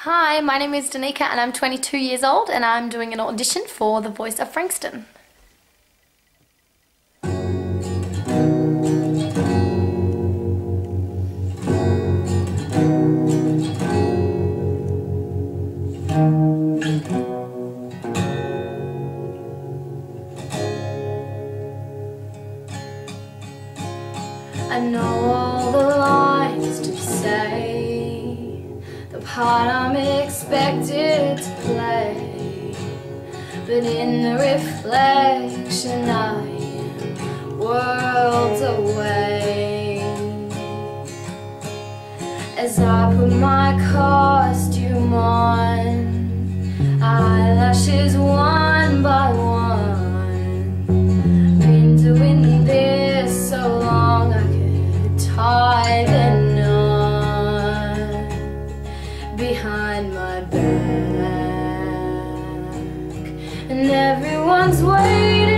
Hi, my name is Danica and I'm 22 years old and I'm doing an audition for The Voice of Frankston. I know all the lines to say, the part I'm expected to play, but in the reflection I am worlds away. As I put my costume on, eyelashes one by one, been doing this so long I could tie the knot behind my back, and everyone's waiting